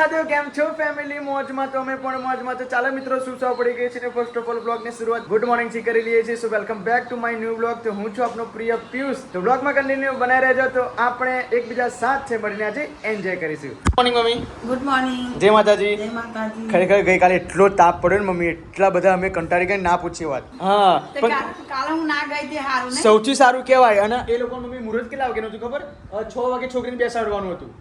મહાદેવ કેમ છો ફેમિલી મોજમાં તો અમે પણ મોજમાં તો ચાલો મિત્રો શું સૌ પડી ગઈ છે ને ફર્સ્ટ ઓફ ઓલ બ્લોગ ની શરૂઆત ગુડ મોર્નિંગ થી કરી લઈએ છીએ સો welcome back to my new blog તો હું છું આપનો પ્રિય પિયુષ તો બ્લોગમાં કન્ટિન્યુ બનાવી રહેજો તો આપણે એકબીજા સાથે મળીને આજે એન્જોય કરીશું મોર્નિંગ મમ્મી ગુડ મોર્નિંગ જય માતાજી જય માતાજી ખરેખર ગઈકાલે એટલો તાપ પડ્યો ને મમ્મી એટલા બધા અમે કંટાળી ગઈ ના પૂછી વાત હા પણ કાલે હું ના ગઈ તે હારું ને સૌથી સારું કહેવાય અને એ લોકો મમ્મી મુહૂર્ત કેટલા વાગે નતું ખબર 6 વાગે છોકરીને બેસાડવાનું હતું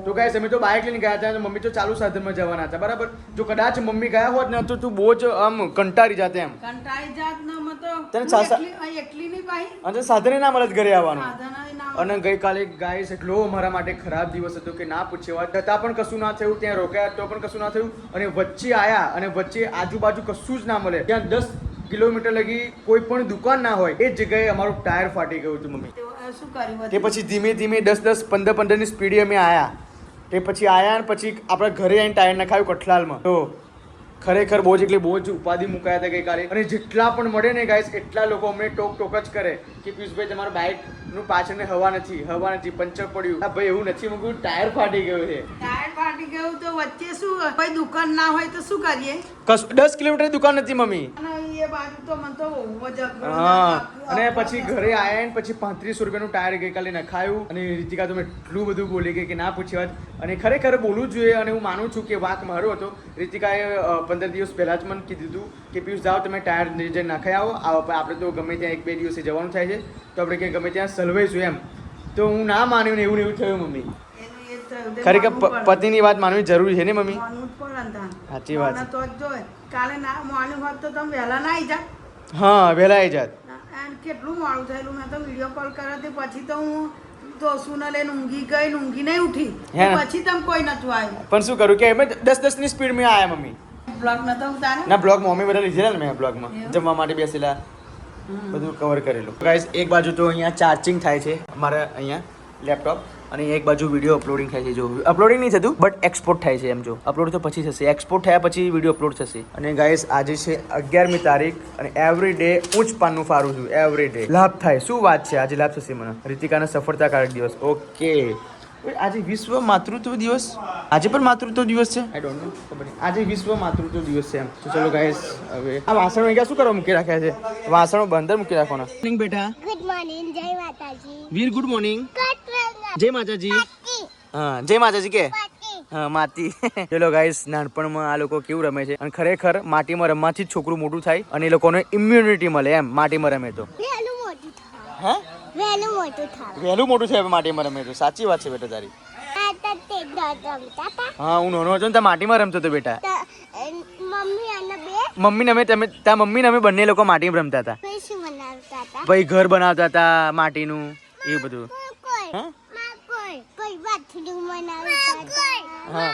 તો ગાઈસ અમે તો બાઇક લઈને ગયા હતા અને મમ્મી તો ચાલુ સાધનમાં જવાના હતા બરાબર જો કદાચ મમ્મી ગયા હોત ને તો તું બહુ જ આમ કંટાળી જાતે એમ કંટાળી જાત ન મતો તને એકલી ની ભાઈ અને સાધને ના મળે ઘરે આવવાનું સાધનાય ના અને ગઈકાલે ગાઈસ એટલો અમારા માટે ખરાબ દિવસ હતો કે ના પૂછે વાત છતાં પણ કશું ના થયું ત્યાં રોકાયા તો પણ કશું ના થયું અને વચ્ચે આયા અને વચ્ચે આજુબાજુ કશું જ ના મળે ત્યાં 10 કિલોમીટર લગી કોઈ પણ દુકાન ના હોય એ જગ્યાએ અમારું ટાયર ફાટી ગયું હતું મમ્મી શું કર્યું તે પછી ધીમે ધીમે 10 15 ની સ્પીડે અમે આયા તે પછી આયા ને પછી આપણા ઘરે આવીને ટાયર નખાયું કઠલાલમાં તો ખરેખર બહુ જ ઉપાધિ મુકાયા હતા ગઈકાલે અને જેટલા પણ મળે ને ગાઈસ એટલા લોકો અમને ટોક જ કરે કે પિયુષભાઈ તમારા બાઇકનું પાછળ હવા નથી પંચર પડ્યું આ ભાઈ એવું નથી મૂકું ટાયર ફાટી ગયું છે ટાયર ફાટી ગયું તો વચ્ચે શું કોઈ દુકાન ના હોય તો શું કરીએ 10 કિલોમીટર દુકાન નથી મમ્મી અને એ બાજુ તો મને તો બહુ જ હા અને પછી ઘરે આયા ને પછી 3500 રૂપિયાનું ટાયર ગઈકાલે નખાયું અને રીતિકા તો એટલું બધું બોલી ગઈ કે ના પૂછી વાત અને ખરેખર બોલવું જોઈએ અને હું માનું છું કે વાંક મારો હતો રીતિકાએ 15 દિવસ પહેલા જ મને કીધું હતું કે પિયુષ જાઓ તમે ટાયર જઈને નાખાઈ આવો આપણે તો ગમે ત્યાં 1-2 દિવસે જવાનું થાય છે તો આપણે કે ગમે ત્યાં સલવાઈશું એમ તો હું ના માન્યું ને એવું થયું મમ્મી ખરેખર પતિની વાત માનવી જરૂરી છે ને મમ્મી સાચી વાત તો જો કાલે ના મોર્નિંગ હોત તો તમે વહેલા ના આવી જાત હા વહેલા આવી જાત કેટલું મોડું થયેલું મેં તો વિડીયો કોલ કર્યો તે પછી તો હું દોસ્તુને લઈને ઊંઘી નહીં ઉઠી પછી તમે કોઈ નતું આવ્યું પણ શું કરું કે અમે 10 ની સ્પીડ માં આયા મમ્મી બ્લોગ નતો ઉતારે ના બ્લોગ મમ્મી બધા લીધેલા ને મેં બ્લોગમાં જમવા માટે બેસેલા બધું કવર કરેલું ગાઈસ એક બાજુ તો અહીંયા ચાર્જિંગ થાય છે અમારા અહીંયા લેપટોપ અને એક બાજુ વિડીયો અપલોડિંગ થાય છે જો અપલોડિંગ નહીં થતું બટ એક્સપોર્ટ થાય છે એમ જો અપલોડ તો પછી થશે એક્સપોર્ટ થયા પછી વિડીયો અપલોડ થશે અને ગાઈસ આજે છે 11મી તારીખ અને એવરી ડે ઉચ્ચ પાનનું ફારું છું એવરી ડે લાભ થાય શું વાત છે આજે લાભ થશે મને રીતિકાનો સફળતાકારક દિવસ ઓકે આજે વિશ્વ માતૃત્વ દિવસ આજે પણ માતૃત્વ દિવસ છે આઈ ડોન્ટ નો ખબર નહીં આજે વિશ્વ માતૃત્વ દિવસ છે એમ તો ચલો ગાઈસ હવે આ વાસણો અહીંયા શું કરવા મૂકી રાખ્યા છે વાસણો બંદર મૂકી રાખવાના મોર્નિંગ બેટા ગુડ મોર્નિંગ જય માતાજી વીર ગુડ મોર્નિંગ જય માતાજી હા જય માતાજી કે હા માતી ચલો ગાઈસ નાનપણમાં આ લોકો કેવું રમે છે અને ખરેખર માટીમાં રમવાથી જ છોકરું મોટું થાય અને એ લોકોને ઇમ્યુનિટી મળે એમ માટીમાં રમે તો વહેલું મોટું થાય હા વહેલું મોટું થાય વહેલું મોટું થાય માટીમાં રમે તો સાચી વાત છે બેટા તારી હા હું નાનો હતો ને ત્યાં માટીમાં રમતો હતો બેટા મમ્મી અને મમ્મીને અમે ત્યાં મમ્મીને અમે બંને લોકો માટીમાં રમતા હતા શું બનાવતા હતા ભાઈ ઘર બનાવતા હતા માટીનું એવું બધું હા કોઈ બાથરૂમ બનાવતા હતા હા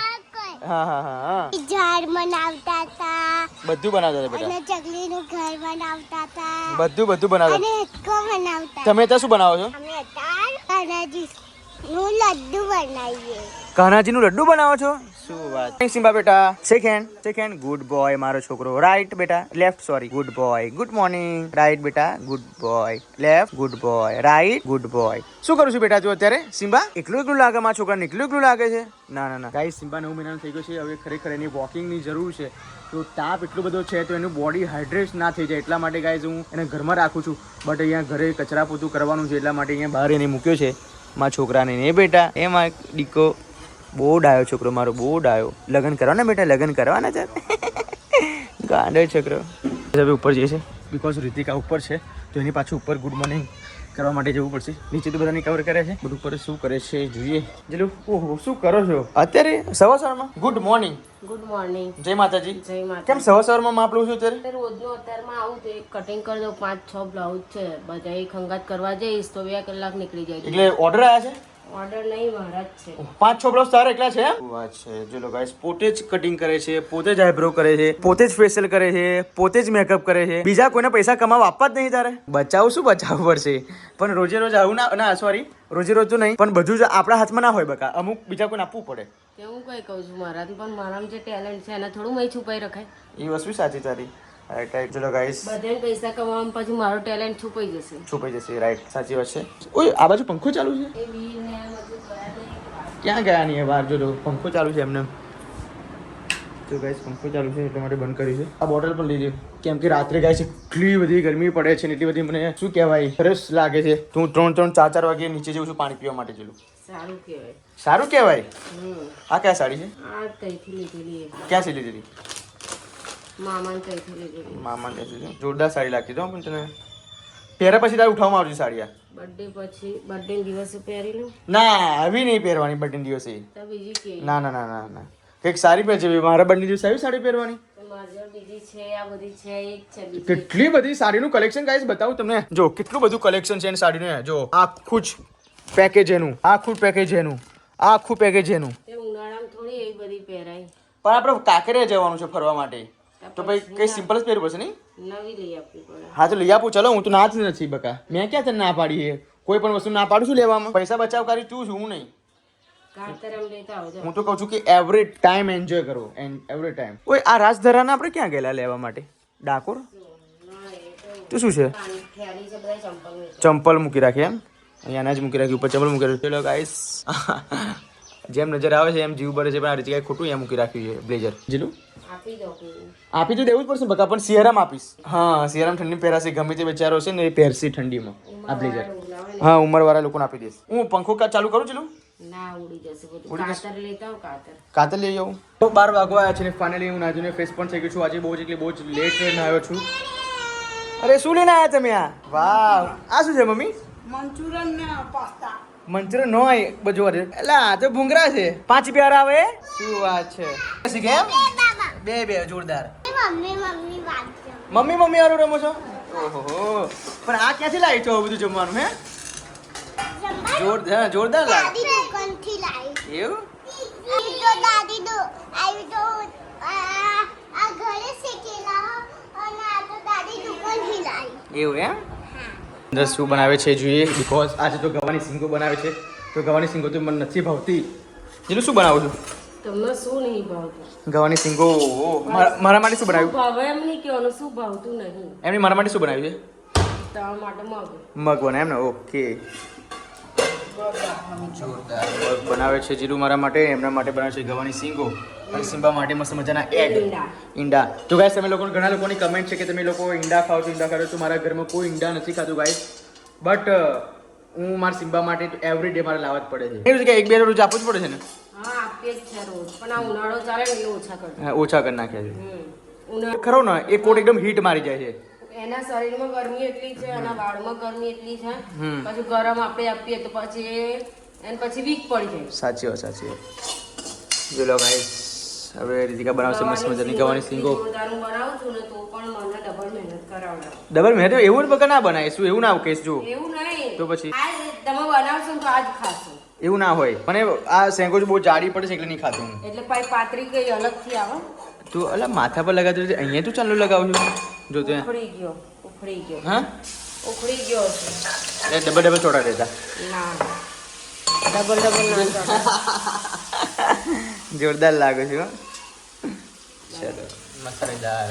હા હા હા હા ઝાડ બનાવતા હતા બધું બનાવતા હતા બેટા અને ચકલીનું ઘર બનાવતા હતા બધું બનાવતા અને હિક્કો બનાવતા તમે ત્યાં શું બનાવો છો અમે કાનાજીનું લડ્ડુ બનાવીએ કાનાજીનું લડ્ડુ બનાવો છો શું વાત સિમ્બા બેટા શેક હેન્ડ ગુડ બોય મારો છોકરો રાઈટ બેટા left sorry good boy good morning right બેટા good boy left good boy right good boy શું કરું છું બેટા તું અત્યારે સિમ્બા એકલું લાગે મારા છોકરાને એકલું લાગે છે ના ગાઈસ સિમ્બા 9 મહિનાનો થઈ ગયો છે હવે ખરેખર એની વોકિંગની જરૂર છે તો તાપ એટલો બધો છે તો એનું બોડી હાઇડ્રેટ ના થઈ જાય એટલા માટે ગાઈસ હું એને ઘરમાં રાખું છું બટ અહીંયા ઘરે કચરા પોતું કરવાનું છે એટલા માટે અહીંયા બહાર એને મૂક્યો છે મારા છોકરાને ને બેટા એમાં દીકો બહુ ડાયો છોકરો મારો બહુ ડાયો લગ્ન કરવાના બેટા લગ્ન કરવાના છે ગાંડો છોકરો હવે ઉપર જઈએ છે બિકોઝ રીતિકા ઉપર છે તો એની પાછું ઉપર ગુડ મોર્નિંગ કરવા માટે જવું પડશે નીચે તો બધાની કવર કરે છે બધું ઉપર શું કરે છે જોઈએ જેલું ઓહો શું કરો છો અત્યારે સવારમાં ગુડ મોર્નિંગ જય માતાજી કેમ સવારમાં માપ લઉં છું અત્યારે રોજનો અત્યારમાં આવું તો એક કટિંગ કરી દઉં 5-6 બ્લાઉઝ છે બધા એક હંગાત કરવા જઈશ તો 2 કલાક નીકળી જાય એટલે ઓર્ડર આવ્યા છે ઓર્ડર નહીં મારા જ છે 5-6 બ્લાઉઝ તારે એકલા છે વાત છે જો ગાઈસ પોતે જ કટિંગ કરે છે પોતે જ આઈબ્રો કરે છે પોતે જ ફેશિયલ કરે છે પોતે જ મેકઅપ કરે છે બીજા કોઈને પૈસા કમાવા આપવા જ નહીં તારે બચાવવું પડશે પણ રોજે રોજ આવું ના સોરી રોજે રોજ તો નહીં પણ બધું જ આપણા હાથમાં ના હોય બકા અમુક બીજા કોઈને આપવું પડે તે હું કઈ કહું છું મારા પણ મારામાં જે ટેલેન્ટ છે એને થોડું મેં છુપાઈ રખાય એ વસ્તુ સાચી તારી રાઈટ ચલો ગાઈસ બધાને પૈસા કમાવામાં પછી મારો ટેલેન્ટ છુપાઈ જશે રાઈટ સાચી વાત છે ઓય આ બાજુ પંખો ચાલુ છે એ વીર ને આ બધું ગયા નહીં. ક્યાં ગયા નહીં બહાર જો પંખો ચાલુ છે એમને તો ગાઈસ પંખો ચાલુ છે એટલા માટે બંધ કરી છે. આ બોટલ પણ લીધી કેમ કે રાત્રે ગાઈસ એટલી બધી ગરમી પડે છે ને એટલી બધી મને શું કહેવાય સરસ લાગે છે. તો હું 3-4 વાગે નીચે જઉં છું પાણી પીવા માટે. ચલું સારું કહેવાય. સારું કહેવાય. આ ક્યાં સાડી છે? આ કઈથી લીધેલી ક્યાં છે લીધેલી? મામાને કઈથી લીધેલી. મામા ને જોરદાર સાડી લાગતી તો પણ તને પહેર્યા પછી તારે ઉઠાવવામાં આવશે સાડી. બર્થડે પછી બર્થડે દિવસે પહેરી લઉં. ના આવી નહીં પહેરવાની બર્થડે દિવસે. તો બીજી કે ના ના ના ના ના કંઈક સારી પહેરજે. મારા બર્થડે દિવસે આવી સાડી પહેરવાની. મારી જોડે બીજી છે, આ બધી છે, એક છે બીજી. કેટલી બધી સાડીનું કલેક્શન ગાઈસ બતાવું તમને. જો કેટલું બધું કલેક્શન છે એની સાડીનું. જો આખું જ પેકેજ એનું, આખું પેકેજ એનું, આખું પેકેજ એનું. તે ઉનાળામાં થોડી એવી બધી પહેરાય. પણ આપણે કાંકરિયા જવાનું છે ફરવા માટે તો ભાઈ કઈ સિમ્પલ જ પહેરવું પડશે નહીં? નવી લઈ આપવી પડે. હા તો લઈ આપું. ચલો હું તો ના જ નથી બકા. મેં ક્યાં તને ના પાડી છે? કોઈ પણ વસ્તુ ના પાડું છું લેવામાં. પૈસા બચાવ કરી તું છું હું નહીં. કાતરમ લેતા આવજો. હું તો કહું છું કે એવરી ટાઈમ એન્જોય કરો. Every time. ઓય આ રાજધરાને આપણે ક્યાં ગયેલા લેવા માટે? ડાકોર? તો શું છે? થેલી છે બધા ચંપલ વેચે. ચંપલ મૂકી રાખી એમ? અહીંયા જ મૂકી રાખી, ઉપર ચંપલ મૂકી રાખી. ચલો ગાઈસ જેમ નજર આવે છે એમ જીવ બરે છે પણ આ રીતે કઈ ખોટું અહીંયા મૂકી રાખ્યું છે બ્લેઝર. જીલું આપી દો કોઈ. આપી તો દેવું જ પડશે બકા, પણ શિયાળામાં આપીશ. હા શિયાળામાં ઠંડી પહેરાશે. ગમે તે બચારો છે ને એ પહેરશે ઠંડીમાં આ બ્લેઝર. હા ઉંમરવાળા લોકોને આપી દઈશ. હું પંખો ચાલુ કરું છું? ના ઉડી જશે બધું. કાતર લેતા આવ કાતર. કાતર લઈ આવું. તો 12 વાગવા આવ્યા છે ને ફાઇનલી હું નાજુને ફ્રેશ પણ થઈ ગયું છું. આજે બહુ જ લેટ ટ્રેન આવ્યો છું. અરે શું લઈને આવ્યા તમે? આ વાવ આ શું છે મમ્મી? મંચુરિયન ને પાસ્તા. મંચુરિયન નો હોય બધું અરે એટલે આ તો ભૂંગરા છે. 5 પ્યાર આવે. શું વાત છે? કેમ બે જોરદાર. મમ્મી વાંચો. મમ્મી વાળું રમો છો? ઓહો પણ આ ક્યાંથી લાવી છો બધું જમવાનું? હે જોરદાર લાગે. દાદી દુકાનથી લાવી. એવું? આવી તો દાદી આવી તો આ ઘરે શીખેલા અને આ તો દાદી દુકાનથી લાવી. એવું એમ? અંદર શું બનાવે છે જોઈએ. બીકોઝ આજે તો ગવાની સિંગો બનાવે છે. તો ગવાની સિંગો તો મને નથી ભાવતી. જેનું શું બનાવું છું? તમને શું નહીં ભાવતું? ગવાની સિંગો મારા માટે શું બનાવ્યું? ભાવે એમ નહીં કહેવાનું, શું ભાવતું નહીં. એમની મારા માટે શું બનાવ્યું છે? તમારા માટે મગ. મગ બનાવે એમ ને? ઓકે જોરદાર મગ બનાવે છે જીરું મારા માટે. એમના માટે બનાવે છે ગવાની સિંગો અને સિમ્બા માટે મસ્ત મજાના એગ ઈંડા. તો ગાઈસ તમે લોકો ઘણા લોકોની કમેન્ટ છે કે તમે લોકો ઈંડા ખાઓ છો, ઈંડા ખાઓ છો. મારા ઘરમાં કોઈ ઈંડા નથી ખાતું ગાઈસ. બટ હું મારા સિમ્બા માટે એવરી ડે મારે લાવવા જ પડે છે. એવું છે કે 1-2 રોજ આપવું જ પડે છે ને? હા આપીએ જ છે રોજ, પણ આ ઉનાળો ચાલે ને એટલે ઓછા કરજો. હા ઓછા કરી નાખ્યા છે. ઉનાળો ખરો ને એ કોટ એકદમ હીટ મારી જાય છે. એના શરીરમાં ગરમી એટલી છે, એના વાળમાં ગરમી એટલી છે, પછી ગરમ આપણે આપીએ તો પછી એને પછી વીક પડી જાય. સાચી વાત. જો લો ગાઈસ હવે રીતિકા બનાવશે મસ્ત મજાની ગવાની સિંગો. જોરદાર હું બનાવું છું ને તો પણ મને ડબલ મહેનત કરાવડાવે. ડબલ મહેનત એવું જ બકા ના બનાવીશું એવું ના કહીશ. જો એવું નહીં તો પછી આ તમે બનાવશો ને તો આજ ખાશો. એવું ના હોય. પણ આ સેન્ડવિચ બહુ જાડી પડે છે એટલે નહીં ખાતું હું. એટલે પછી પાતરી કઈ અલગથી આવે. તું અલા માથા પર લગાવતો છે, અહીંયા તું ચાલુ લગાવું છું. જો તે ઉખડી ગયો હા ઉખડી ગયો છે. એ ડબલ ચોટા દેતા. ના ડબલ ના ચાલે. જોરદાર લાગે છે. ચલો મસાલેદાર.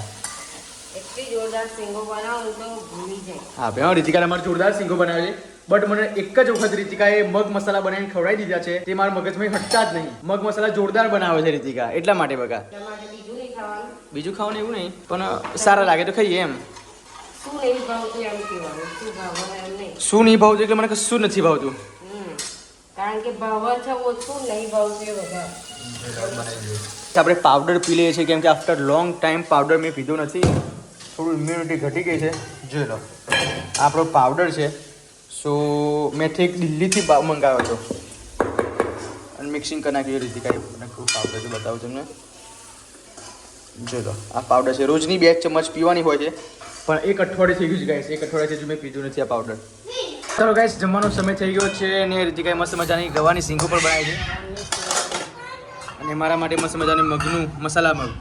એટલી જોરદાર સિંગો બનાવું તો ભૂલી જાય. હા ભાઈ રીતિકા અમારે જોરદાર સિંગો બનાવે છે. બટ મને એક જ વખત રીતિકાએ મગ મસાલા બનાવીને ખવડાવી દીધા છે. તે મારા મગજમાં હટતા જ નહીં. મગ મસાલા જોરદાર બનાવે છે રીતિકા એટલા માટે બકા. તમારે બીજું નહીં ખાવાનું. બીજું ખાવાનું એવું નહીં પણ સારા લાગે તો ખાઈએ એમ. શું નહીં ભાવતું એમ કહેવાનું, શું ભાવે એમ નહીં. શું નહીં ભાવતું એટલે મને કશું નથી ભાવતું. કારણ કે ભાવ છે ઓછું, નહીં ભાવતું એ વધારે. આપણે પાવડર પી લઈએ છીએ કેમ કે આફ્ટર લોંગ ટાઈમ પાવડર મેં પીધો નથી. થોડું ઇમ્યુનિટી ઘટી ગઈ છે. જોઈ લો આપણો પાવડર છે. સો મેં ઠીક દિલ્હીથી મંગાવ્યો હતો અને મિક્સિંગ કરી નાખ્યું. રીતે કાંઈ પાવડર છે બતાવું તમને. જોઈ લો આ પાવડર છે. રોજની 2 ચમચ પીવાની હોય છે પણ 1 અઠવાડિયે થઈ ગયું છે ગાઈસ. 1 અઠવાડિયાથી મેં પીધું નથી આ પાવડર. ચાલો ગાઈસ જમવાનો સમય થઈ ગયો છે અને રીતિકાએ મસ્ત મજાની ગવાની સિંગો પણ બનાવી છે અને મારા માટે મસ્ત મજાની મગનું મસાલા મગ.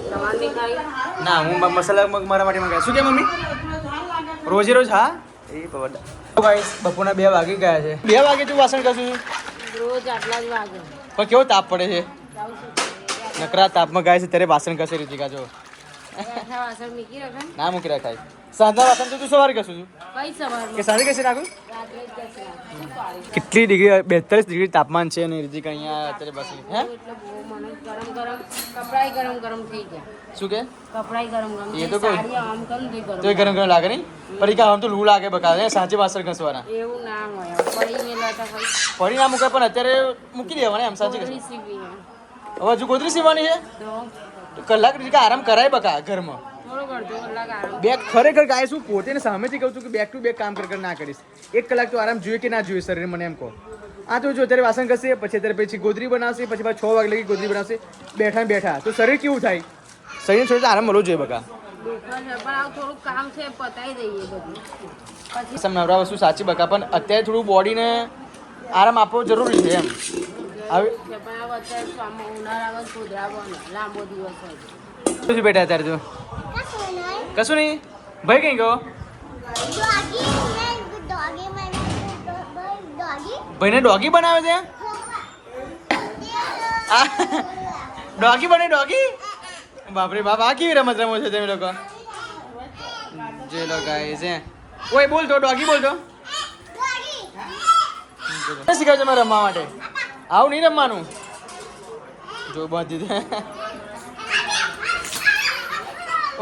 તમારે નહીં ખાઈ? ના હું મસાલા મગ મારા માટે મંગાવ્યા. શું કે મમ્મી? રોજે રોજ હા એ બરાબર. ગાઈસ બપોરના 2 વાગી ગયા છે. 2 વાગે તું વાસણ કરશું? રોજ આટલા જ વાગે. પણ કેવો તાપ પડે છે. નકરા તાપમાં ગાય છે ત્યારે વાસણ કરશે રીતિકા. જો બેઠા વાસણ મૂકી રખાય ના મૂકી રાખાય. સાંજના વાસણ તો તું સવારે કશું છું કઈ સવારમાં કે સાંજે કશે નાખું? રાત્રે જ જશે. શું પાડીશ? કેટલી ડિગ્રી 42 ડિગ્રી તાપમાન છે અને રીતિકા અહીંયા અત્યારે બસ હે એટલે બહુ મને ગરમ કપડાય ગરમ થઈ ગયા. શું કે કપડાય ગરમ એ તો કહું. સાડી આમ કરું ને તો તો ગરમ ગરમ લાગે નહીં પણ ઈ આમ તો લૂ લાગે બકા સાંજે વાસણ ઘસવાના એવું ના હોય પડી મેલા તો ખાલી પડી ના મૂકાય પણ અત્યારે મૂકી દેવાના એમ સાંજે ગોદડી સીવી હે. હવે હજુ ગોદરી સીવાની છે તો તો કલાક રીતિકા આરામ કરાય બકા ઘરમાં થોડો અડધો કલાક આરામ બેક ખરેખર ગાય શું પોતે ને સામેથી કહું છું કે બેક ટુ બેક કામ કર ના કરીશ 1 કલાક તો આરામ જોઈએ કે ના જોઈએ શરીર મને એમ કહો. આ તો જો અત્યારે વાસણ ઘસે પછી અત્યારે પછી ગોદરી બનાવશે પછી પાછા 6 વાગે લગી ગોદરી બનાવશે બેઠા ને બેઠા તો શરીર કેવું થાય? શરીર થોડું આરામ મળવો જોઈએ બકા. દુખા છે પણ આ થોડું કામ છે પતાઈ દઈએ બધું પછી સમ નવરા વસ્તુ સાચી બકા પણ અત્યારે થોડું બોડીને આરામ આપવો જરૂરી છે એમ. હવે છે પણ આ વચ્ચે ઉનાળામાં કુદરા બને લાંબો દિવસ હોય શું બેટા અત્યારે તું? કશું નહીં ભાઈ કઈ ગયો? ભાઈને ડોગી બનાવે છે? ડોગી બને ડોગી? બાપરે બાપ આ કેવી રમત રમો છો તમે લોકો? જે લોકો છે ઓય બોલ તો ડોગી બોલ તો શીખાવ છે મારે રમવા માટે. આવું નહીં રમવાનું જો બાંધી દે.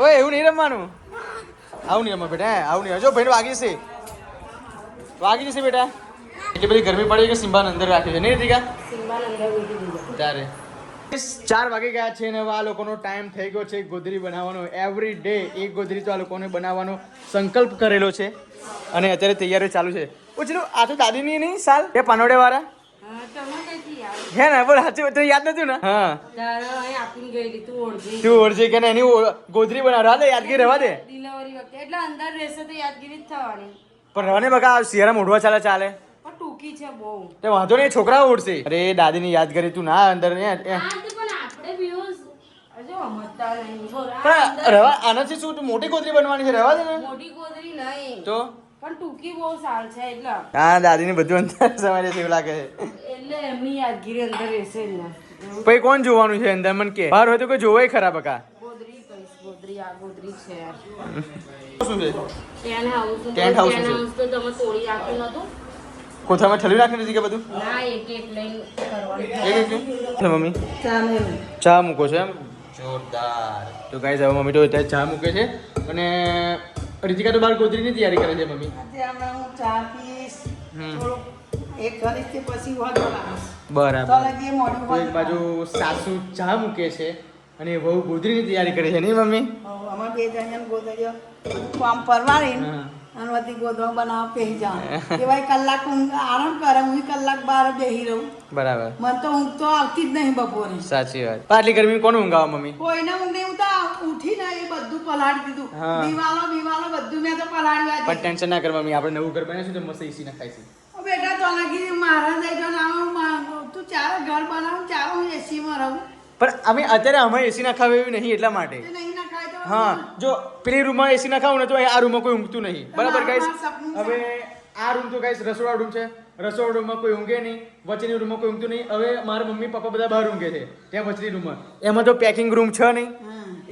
ઓય એવું નહીં રમવાનું. આવું નહીં રમવા બેટા આવું નહીં. જો ભાઈ વાગી જશે બેટા. એટલી બધી ગરમી પડી કે સિમ્બાને અંદર રાખ્યો છે નહીં રીતિકા? સિમ્બાને અંદર મૂકી દીધો. ત્યારે 4 વાગી ગયા છે ને હવે આ લોકોનો ટાઈમ થઈ ગયો છે ગોદરી બનાવવાનો. એવરી ડે એક ગોદરી તો આ લોકોને બનાવવાનો સંકલ્પ કરેલો છે અને અત્યારે તૈયારીઓ ચાલુ છે. ઓ ચલો આ તો દાદીની નહીં સાલ એ પાનોડે વાળા હા તમે કઈથી આવો હે ને બોલ સાચું તો યાદ નતું ને? હા તારે અહીં આપીને ગયેલી તું ઓળખી તું ઓળખી કે એની ગોદરી બનાવવા દે યાદગીરી રહેવા દે ડિલિવરી વખતે એટલે અંદર રહેશે તો યાદગીરી જ થવાની પણ રહેવાને બકા શિયાળા મોઢવા ચાલે ચાલે પણ ટૂંકી છે બહુ તે વાંધો નહીં છોકરાઓ ઉડશે. અરે દાદીની યાદગીરી તું ના અંદર પણ આપણે વ્યુઝ હજુ સમજતા નહીં બોલ આ પણ અંદર રહેવા આનાથી શું તું મોટી ગોદરી બનવાની છે રહેવા દે ને મોટી ગોદરી નહીં તો પણ ટૂંકી બહુ સાલ છે એટલે હા દાદીને બધું અંદર સમારે છે એવું લાગે છે. એટલે એમની યાદગીરી અંદર રહેશે જ ને એવું પછી કોણ જોવાનું છે અંદર મને કે બહાર હોય તો કોઈ જોવાય ખરા બકા. ગોદરી કઈશ ગોદરી આ ગોદરી છે શું છે ટેન્ટ હાઉસ ટેન્ટ હાઉસ છે. તો તમે તોડી રાખ્યું નતું કોથામાં ઠલી રાખી નથી કે બધું ના એક એક લઈને કરવાનું એક મમ્મી ચા મૂકો છે એમ જોરદાર. તો ગાઈસ હવે મમ્મી તો અત્યારે ચા મૂકે છે અને રીતિકા તો બહાર ગોદરીની તૈયારી કરે છે મમ્મી. હમણાં હું ચા પીશ થોડુંક એક ઘડીથી પછી વધુ લાવીશ તો બરાબર. લગી મોડું તો એક બાજુ સાસુ ચા મૂકે છે અને વહુ ગોદરીની તૈયારી કરે છે નહીં મમ્મી? અમે બે જણ ગોદરીઓ કામ પરવાડીને હા. અને બધી ગોદવા બનાવવા પેહી જાઉં એવાય કલાક ઊંઘ આરામ કરે હું કલાક બહાર બેહી રહું. બરાબર મને તો ઊંઘ તો આવતી જ નહીં બપોરે સાચી વાત. પણ આટલી ગરમી કોણ ઊંઘાવા મમ્મી? કોઈને ઊંઘ નહીં હું તો ઉઠીને એ બધું પલાળી દીધું હા. દિવાલો બધું મેં તો પલાળ્યું પણ આજે. ટેન્શન ના કર મમ્મી આપણે નવું ઘર બનાવીશું તો મસ્ત એસી નખાઈશું. ઓ બેટા તો લગી મારા જઈ જો તું ચારે ઘર બનાવું ચારે હું એસીમાં રહું પણ અમે અત્યારે અમે એસી નખાવે એવું નહીં એટલા માટે. તે નહીં ના ખાય તો હા જો પેલી રૂમમાં એસી નખાવું ને તો આ રૂમમાં કોઈ ઊંઘતું નહીં બરાબર ગાઈસ. તમારા સપનું છે. હવે આ રૂમ તો ગાઈસ રસોડા રૂમ છે. રસોડા રૂમમાં કોઈ ઊંઘે નહીં વચ્ચેની રૂમમાં કોઈ ઊંઘતું નહીં. હવે મારા મમ્મી પપ્પા બધા બહાર ઊંઘે છે ત્યાં વચ્ચેની રૂમમાં. એમાં તો પેકિંગ રૂમ છે નહીં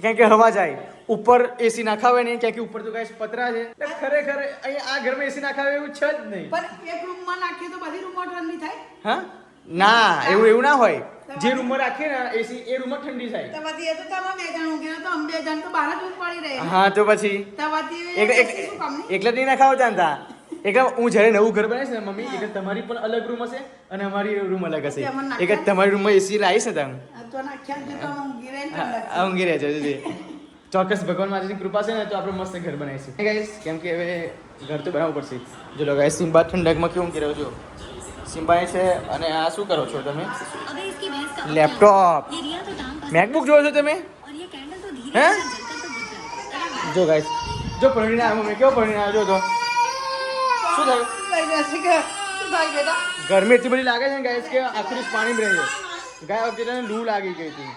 કારણ કે હવા જાય ઉપર એસી નાખાવે નહીં કારણ કે ઉપર તો ગાઈસ પતરા છે. એટલે ખરેખર અહીંયા આ ઘરમાં એસી નાખાવે એવું છે જ નહીં. પણ એક રૂમમાં નાખીએ તો બધી રૂમમાં ઠંડી થાય હા ના એવું ના હોય. જે રૂમમાં રાખીએ ને એસી એ રૂમમાં ઠંડી થાય. તો પછી એ તો તમે બે જણ ઊંઘે તો અમે બે જણ તો બહાર જ ઊંઘ પડી રહે હા તો પછી તો પછી શું કામની? એકલા જ નહીં નખાવ ચાંદા એકલા હું જ્યારે નવું ઘર બનાવીશ ને મમ્મી એક તમારી પણ અલગ રૂમ હશે અને અમારી રૂમ અલગ હશે. એક જ તમારી રૂમમાં એસી લાવીશ ને તમે આ તો નાખ્યા જ તો ઊંઘી રહે ને ઠંડક. આ ઊંઘી રહ્યા છે ચોક્કસ ભગવાન માતાજીની કૃપા છે ને તો આપણે મસ્ત ઘર બનાવીશું ગાઈસ કેમ કે હવે ઘર તો બનાવવું પડશે. જો લો ગાઈસ સિમ્બા ઠંડકમાં કેવું ઊંઘી રહ્યો છો સિમ્બાએ છે અને આ શું કરો છો તમે? લેપટોપ મેકબુક જોવો છો તમે? હે જો ગાઈસ જો પરણીને આવ્યો મમ્મી કેવો પરણીને આવ્યો જો તો શું થયું? લઈ જશે કે શું થાય બેટા? ગરમી એટલી બધી લાગે છે ને ગાઈસ કે આખું દિવસ પાણી રહે છે. ગયા વખતે તને લૂ લાગી ગઈ હતી.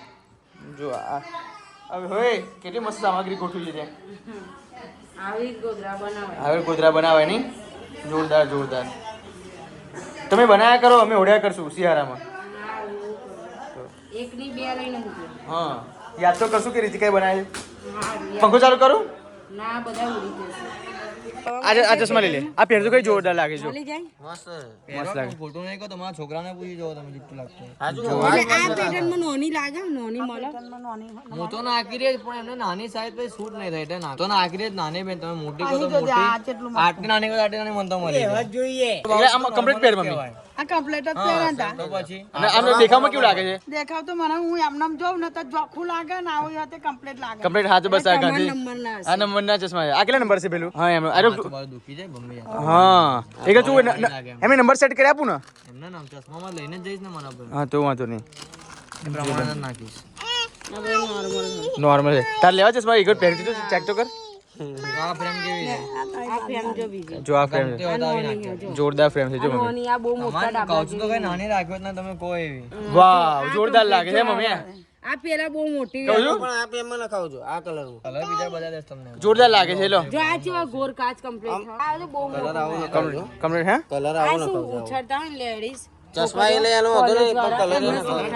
જો આ હવે હોય કેટલી મસ્ત સામગ્રી ગોઠવી છે આવી ગોદરા બનાવાય હવે ગોદરા બનાવાય નહીં જોરદાર જોરદાર. તમે બનાયા કરો અમે ઓઢ્યા કરશું શિયાળામાં. એકની બે લઈને મૂક્યો હા યાદ તો કરશું કે રીતિકાએ બનાવી છે. પંખો ચાલુ કરું ના બધા ઉડી જશે આજે આ ચશ્મા લઈ લે આ પહેરતો કઈ જોરદાર લાગે છે ચાલી જાય મસ્ત લાગે ફોટો નહીં કહો તમારા છોકરાને પૂછી જો તમે જેટલું લાગતું આ પેટર્નમાં નોની લાગે નોની મળે હું તો નાખી રહી પણ એમને નાની સાઈઝ પછી શૂટ નહીં થાય એટલે તો નાખી રહી નાની બેન તમે મોટી કહો તો મોટી આટલી નાની કહો આટલી નાની મનતો મળી એટલે આમ કમ્પ્લીટ પહેર મમ્મી આ કમ્પ્લેટ જ પહેર્યા હતા તો પછી અને આમ દેખાવમાં કેવું લાગે છે દેખાવ તો મને હું એમનામ જોઉં ને તો જોખું લાગે ને આવું હાથે કમ્પ્લેટ લાગે કમ્પ્લીટ હાથ બસ આ ગાંધી નંબરના આ નંબરના ચશ્મા છે આ કેટલા નંબર છે પેલું હા એમ અરે તમારું દુખી જાય ગમે યાર હા એક તું એમને નંબર સેટ કરી આપું ને એમના નામ ચશ્મામાં લઈને જ જઈશ ને મને પર હા તો વાંધો નહીં એ પ્રમાણે જ નાખીશ નોર્મલ છે તાર લેવા ચશ્મા એક પહેરી દીધું ચેક તો કર આ ફ્રેમ કેવી છે આ ફ્રેમ જો બીજી જો આ ફ્રેમ છે જોરદાર ફ્રેમ છે જો મમ્મી નોની આ બહુ મોટા તમારે ડાબા કહું છું તો કઈ નાની રાખ્યો જ ના તમે કહો એવી વાવ જોરદાર લાગે છે મમ્મી આ પેલા બહુ મોટી કહું છું કલર બીજા બધા દેશ તમને જોરદાર લાગે છે લો જો આ જેવા ગોર કાચ કમ્પ્લીટ આ તો બહુ મોટા કમ્પ્લીટ હે આ શું ઉછળતા હોય લેડીઝ ચશ્મા એટલે એનો વાંધો નહીં પણ કલર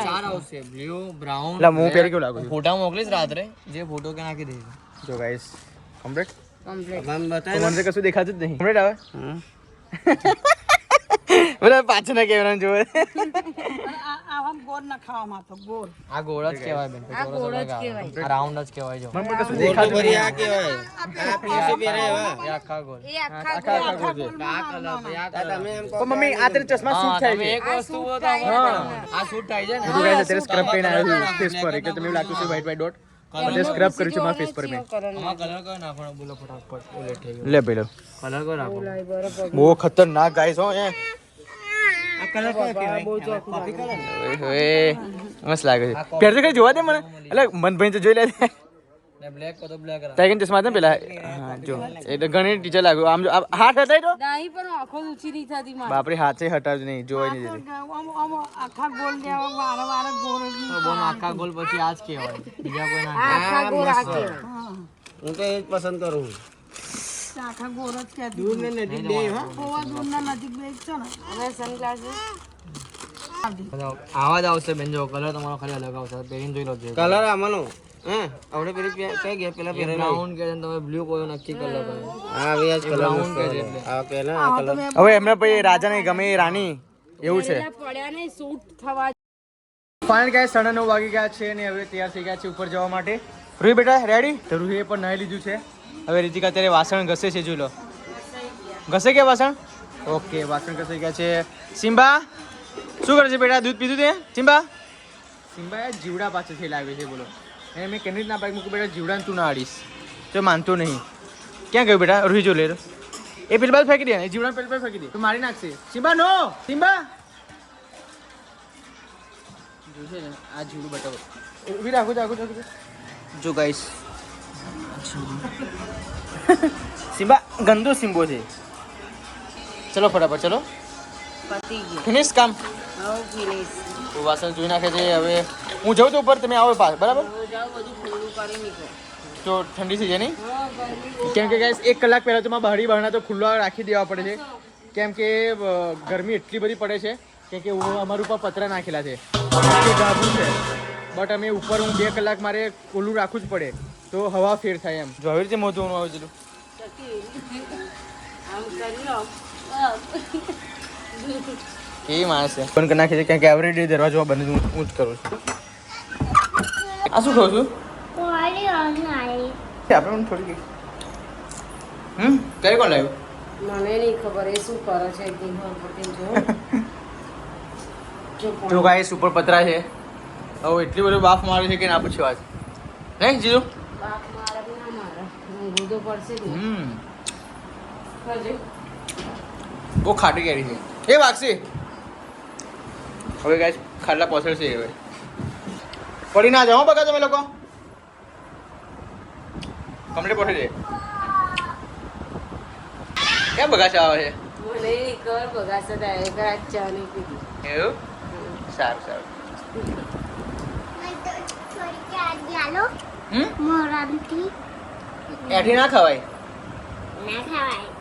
ચાર આવશે બ્લુ બ્રાઉન લા હું પહેરી કેવું લાગુ છું ફોટા મોકલીશ રાત્રે જે ફોટો કે નાખી દઈશ જો ગાઈસ કમ્પ્લીટ કમ્પ્લીટ મને તો કશું દેખાતું જ નહીં કમ્પ્લીટ આવે બધા પાછળ ના કેમેરા જોવે આવા ગોળ ન ખાવામાં તો ગોળ આ ગોળ જ કહેવાય બેન આ ગોળ જ કહેવાય આ રાઉન્ડ જ કહેવાય જો મને કશું દેખાતું નહીં એ આખા ગોળ એ આખા ગોળ પણ મમ્મી આ તેરે ચશ્મા સૂટ થાય છે એક વસ્તુ હા આ શૂટ થાય છે ને બધું ગાઈસ અત્યારે સ્ક્રબ કરીને આવ્યો છું ફેસ પર એટલે તમને એવું લાગતું છે વ્હાઈટ ડોટ બધે સ્ક્રબ કર્યું છે મારા ફેસ પર મેં આમાં કલર કયો નાખવાનો બોલો ફટાફટ ઓલે થઈ ગયો લે પેલો કલર કયો નાખવાનો બહુ ખતરનાક ગાઈસ હો એ આ કલર કયો કહેવાય બહુ ચોખ્ખું કોપી કલર ઓએ મસ્ત લાગે છે પહેરતો કઈ જોવા દે મને એટલે મન ભાઈ તો જોઈ લે ને બ્લેક કો તો બ્લેક તાઈગન ચશ્મા હતા ને પેલા હા જો એટલે ઘણી ટીચર લાગ્યું આમ જો હાથ હટાઈ દો નહીં પણ આંખો ઊંચી નહીં થતી મારી બાપરે હાથે હટાવજો નહીં જોવાય નહીં જલ્દી આખા ગોળ જેવા વારે વારે ગોળ જ તો બોમ આખા ગોલ પછી આ જ કહેવાય બીજા કોઈ ના આ આખા ગોળ આ કહેવાય હું તો એ જ પસંદ કરું આખા ગોળ જ કહેતી દૂર ને નજીક બે હોવા દૂર ના નજીક બે છે ને હવે સનગ્લાસીસ આવાજ આવશે બેન જો કલર તમારો ખાલી અલગ આવશે પહેરીને જોઈ લો કલર આમાંનો હે આપણે પેલી કઈ ગયા પેલા પહેરે બ્રાઉન કે તમે બ્લુ કોઈ નક્કી કલર કરો હા હવે આજ કલર બ્રાઉન કે છે આ પેલા આ કલર હવે એમને પછી રાજા નહીં ગમે એ રાણી એવું છે પડ્યા ને શૂટ થવા ફાઇનલ ગાઈસ 9:30 વાગી ગયા છે અને હવે તૈયાર થઈ ગયા છે ઉપર જવા માટે રૂહી બેટા રેડી તો રૂહીએ પણ નાહી લીધું છે હવે રીતિકા અત્યારે વાસણ ઘસે છે જોઈ લો ઘસે કે વાસણ ઓકે વાસણ ઘસાઈ ગયા છે સિમ્બા શું કરે છે બેટા દૂધ પીધું તે સિમ્બા સિમ્બા જીવડા પાછળથી લાવે છે બોલો એને મેં કેમ ના પાડી મૂકું બેટા જીવડાને તું ના આડીશ તો માનતો નહીં ક્યાં ગયું બેટા રૂહી જો લે એ પેલી બાજુ ફેંકી દે એ જીવડાને પેલી બાજુ ફેંકી દે તું મારી નાખશે સિમ્બા નો સિમ્બા જોશે ને આ જીવડું બતાવો ઊભી રાખો જો ગાઈસ સિમ્બા ગંદો સિમ્બો છે ચલો ફટાફટ ચલો પતી ગયું ફિનિશ કામ હવે ફિનિશ તો વાસણ ધોઈ નાખે છે હવે હું જાઉં તો ઉપર તમે આવો પાસ બરાબર હવે જાઓ બધું ખોલું કરી નીકળો તો ઠંડી થઈ જાય નહીં હા ગરમી કેમ કે ગાઈસ 1 કલાક પહેલાં તો માં બહારના તો ખુલ્લા રાખી દેવા પડે છે કેમ કે ગરમી એટલી બધી પડે છે કે અમારું ઉપર પતરા નાખેલા છે ગાભું છે બટ અમે ઉપર હું 2 કલાક મારે ખુલ્લું રાખવું જ પડે તો હવા ફેર થાય એમ જો આવી રીતે મોઢું આવે છે આમ કરી લો કેવી માણસ છે બંધ કરી નાખી છે કારણ કે એવરીડે દરવાજો બંધ હું જ કરું છું આ શું કહું છું કોળી ઓનલાઈન આપણે થોડી કઈ કોણ લાવ્યું મને નહીં ખબર એ શું કરે છે એકદમ પડતી જો તો ગાઈસ ઉપર પતરા છે હવે એટલી બધું બાફ મારે છે કે ના પૂછ્યો આજ નહીં જીજુ બાપ મારે કે ના મારે ઊંઘવું તો પડશે જ ને હજુ બહુ ખાટી કેરી છે એ વાગશે હવે ગાઈસ ખાટલા પોસડશે હવે પડી ના જાઓ બગા તમે લોકો કમલે પડી જાય કેમ બગાસ આવે છે મને નહીં ખબર બગાસા થાય કરા ચા નહીં પીધી એવું સારું સારું મેં તો થોડી કે આલો મોરામથી એઠી ના ખવાય ના ખાવાય